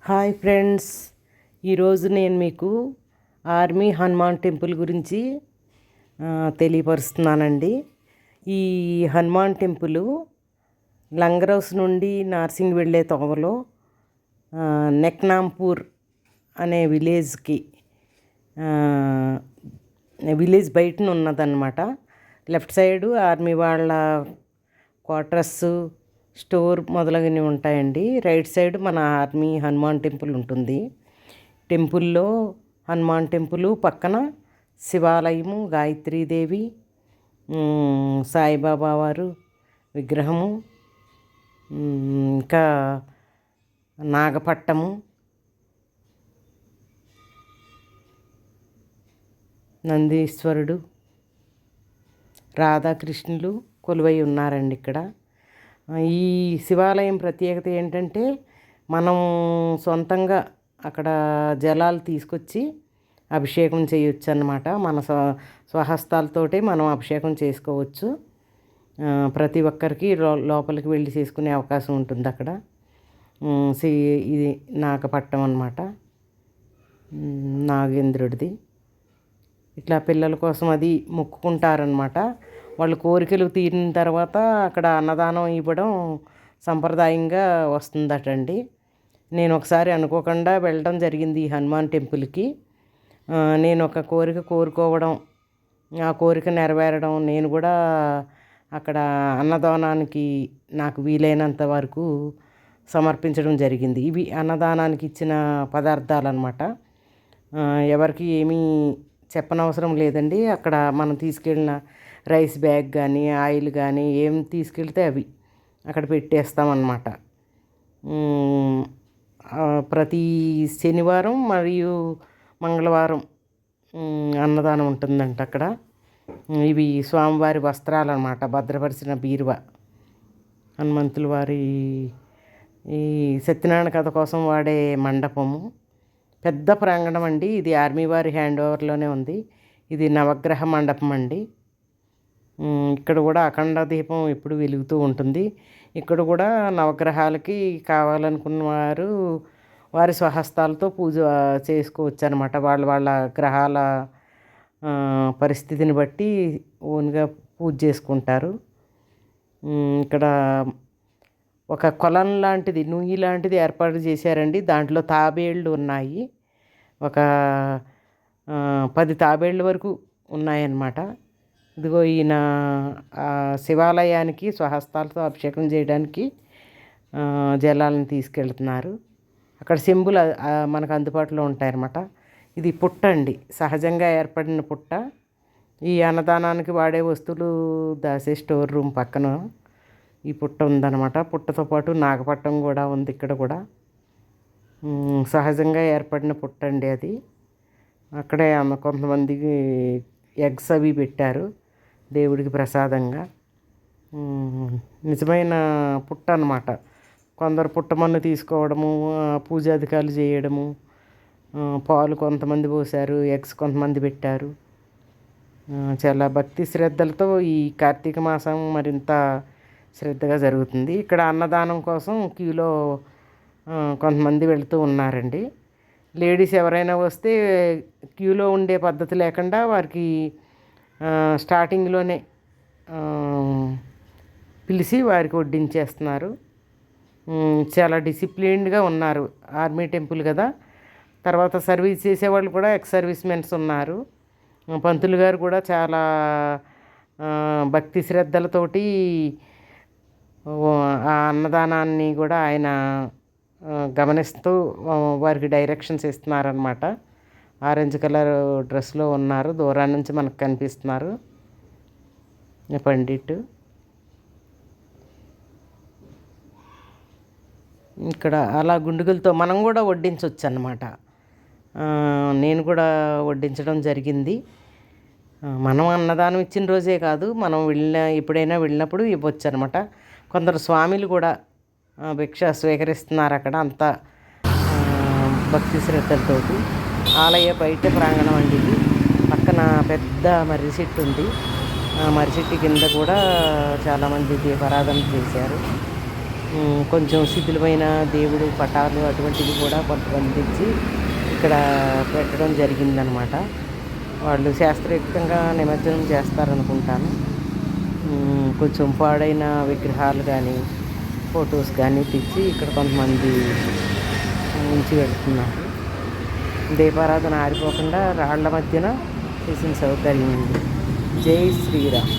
Hi friends, ఈరోజు నేను మీకు ఆర్మీ హనుమాన్ టెంపుల్ గురించి తెలియపరుస్తున్నానండి. ఈ హనుమాన్ టెంపుల్ లంగరౌస్ నుండి నార్సింగ్ వెళ్ళే తోవలో నెక్నాంపూర్ అనే విలేజ్ బయటన ఉన్నదన్నమాట. లెఫ్ట్ సైడు ఆర్మీ వాళ్ళ క్వార్టర్స్, స్టోర్ మొదలగునవి ఉంటాయండి. రైట్ సైడ్ మన ఆర్మీ హనుమాన్ టెంపుల్ ఉంటుంది. టెంపుల్లో హనుమాన్ టెంపుల్ పక్కన శివాలయము, గాయత్రీదేవి, సాయిబాబా వారు విగ్రహము, ఇంకా నాగపట్టము, నందీశ్వరుడు, రాధాకృష్ణులు కొలువై ఉన్నారండి ఇక్కడ. ఈ శివాలయం ప్రత్యేకత ఏంటంటే, మనం సొంతంగా అక్కడ జలాలు తీసుకొచ్చి అభిషేకం చేయొచ్చు అన్నమాట. మన స్వహస్తాలతోటే మనం అభిషేకం చేసుకోవచ్చు. ప్రతి ఒక్కరికి లోపలికి వెళ్ళి చేసుకునే అవకాశం ఉంటుంది అక్కడ. ఇది నాగపట్టం అన్నమాట, నాగేంద్రుడిది. ఇట్లా పిల్లల కోసం అది మొక్కుకుంటారనమాట. వాళ్ళు కోరికలు తీరిన తర్వాత అక్కడ అన్నదానం ఇవ్వడం సంప్రదాయంగా వస్తుందటండి. నేను ఒకసారి అనుకోకుండా వెళ్ళడం జరిగింది ఈ హనుమాన్ టెంపుల్కి. నేను ఒక కోరిక కోరుకోవడం, ఆ కోరిక నెరవేరడం, నేను కూడా అక్కడ అన్నదానానికి నాకు వీలైనంత వరకు సమర్పించడం జరిగింది. ఇవి అన్నదానానికి ఇచ్చిన పదార్థాలు అన్నమాట. ఎవరికి ఏమీ చెప్పనవసరం లేదండి. అక్కడ మనం తీసుకెళ్ళిన రైస్ బ్యాగ్ కానీ, ఆయిల్ కానీ ఏం తీసుకెళ్తే అవి అక్కడ పెట్టేస్తామన్నమాట. ప్రతి శనివారం మరియు మంగళవారం అన్నదానం ఉంటుందంట అక్కడ. ఇవి స్వామివారి వస్త్రాలు అన్నమాట, భద్రపరిచిన బీరువా. హనుమంతుల వారి ఈ సత్యనారాయణ కథ కోసం వాడే మండపము, పెద్ద ప్రాంగణం అండి. ఇది ఆర్మీ వారి హ్యాండ్ ఓవర్లోనే ఉంది. ఇది నవగ్రహ మండపం అండి. ఇక్కడ కూడా అఖండ దీపం ఎప్పుడు వెలుగుతూ ఉంటుంది. ఇక్కడ కూడా నవగ్రహాలకి కావాలనుకున్న వారు వారి స్వహస్తాలతో పూజ చేసుకోవచ్చు అనమాట. వాళ్ళ గ్రహాల పరిస్థితిని బట్టి ఓన్గా పూజ చేసుకుంటారు. ఇక్కడ ఒక కొలం లాంటిది, నుయ్యి లాంటిది ఏర్పాటు చేశారండి. దాంట్లో తాబేళ్ళు ఉన్నాయి. ఒక 10 తాబేళ్ళ వరకు ఉన్నాయన్నమాట. ఇదిగో ఈయన శివాలయానికి స్వహస్తాలతో అభిషేకం చేయడానికి జలాలను తీసుకెళ్తున్నారు. అక్కడ చెంబులు మనకు అందుబాటులో ఉంటాయన్నమాట. ఇది పుట్ట అండి, సహజంగా ఏర్పడిన పుట్ట. ఈ అన్నదానానికి వాడే వస్తువులు దాసే స్టోర్ రూమ్ పక్కన ఈ పుట్ట ఉందన్నమాట. పుట్టతో పాటు నాగపట్టం కూడా ఉంది ఇక్కడ కూడా. సహజంగా ఏర్పడిన పుట్ట అండి అది. అక్కడే కొంతమందికి ఎగ్స్ అవి పెట్టారు దేవుడికి ప్రసాదంగా. నిజమైన పుట్ట అన్నమాట. కొందరు పుట్టమన్ను తీసుకోవడము, పూజాధికారులు చేయడము, పాలు కొంతమంది పోసారు, ఎగ్స్ కొంతమంది పెట్టారు. చాలా భక్తి శ్రద్ధలతో ఈ కార్తీక మాసం మరింత శ్రద్ధగా జరుగుతుంది. ఇక్కడ అన్నదానం కోసం క్యూలో కొంతమంది వెళుతూ ఉన్నారండి. లేడీస్ ఎవరైనా వస్తే క్యూలో ఉండే పద్ధతి లేకుండా వారికి స్టార్టింగ్లోనే పిలిచి వారికి వడ్డించేస్తున్నారు. చాలా డిసిప్లిన్డ్గా ఉన్నారు. ఆర్మీ టెంపుల్ కదా. తర్వాత సర్వీస్ చేసేవాళ్ళు కూడా ఎక్స్ సర్వీస్ మెన్స్ ఉన్నారు. పంతులు గారు కూడా చాలా భక్తి శ్రద్ధలతోటి ఆ అన్నదానాన్ని కూడా ఆయన గమనిస్తూ వారికి డైరెక్షన్స్ ఇస్తున్నారనమాట. ఆరెంజ్ కలర్ డ్రెస్లో ఉన్నారు, దూరం నుంచి మనకు కనిపిస్తున్నారు పండిట్. ఇక్కడ అలా గుండుగులతో మనం కూడా వడ్డించవచ్చు అన్నమాట. నేను కూడా వడ్డించడం జరిగింది. మనం అన్నదానం ఇచ్చిన రోజే కాదు, మనం ఎప్పుడైనా వెళ్ళినప్పుడు ఇవ్వచ్చు అనమాట. కొందరు స్వామిలు కూడా భిక్ష స్వీకరిస్తున్నారు అక్కడ. అంతా భక్తి శ్రద్ధలతోటి. ఆలయ బయట ప్రాంగణం అండి ఇది. పక్కన పెద్ద మర్రి చెట్టు ఉంది. మర్రి చెట్టు కింద కూడా చాలామంది దీపారాధన చేశారు. కొంచెం శిథిలమైన దేవుడు పటాలు అటువంటివి కూడా కొంతమంది తెచ్చి ఇక్కడ పెట్టడం జరిగిందనమాట. వాళ్ళు శాస్త్రయుక్తంగా నిమజ్జనం చేస్తారనుకుంటాను. కొంచెం పాడైన విగ్రహాలు కానీ ఫొటోస్ కానీ తెచ్చి ఇక్కడ కొంతమంది ఉంచి వెళ్తున్నారు. దీపారాధన ఆరిపోకుండా రాళ్ల మధ్యన చేసిన సౌకర్యం ఉంది. జై శ్రీరామ్.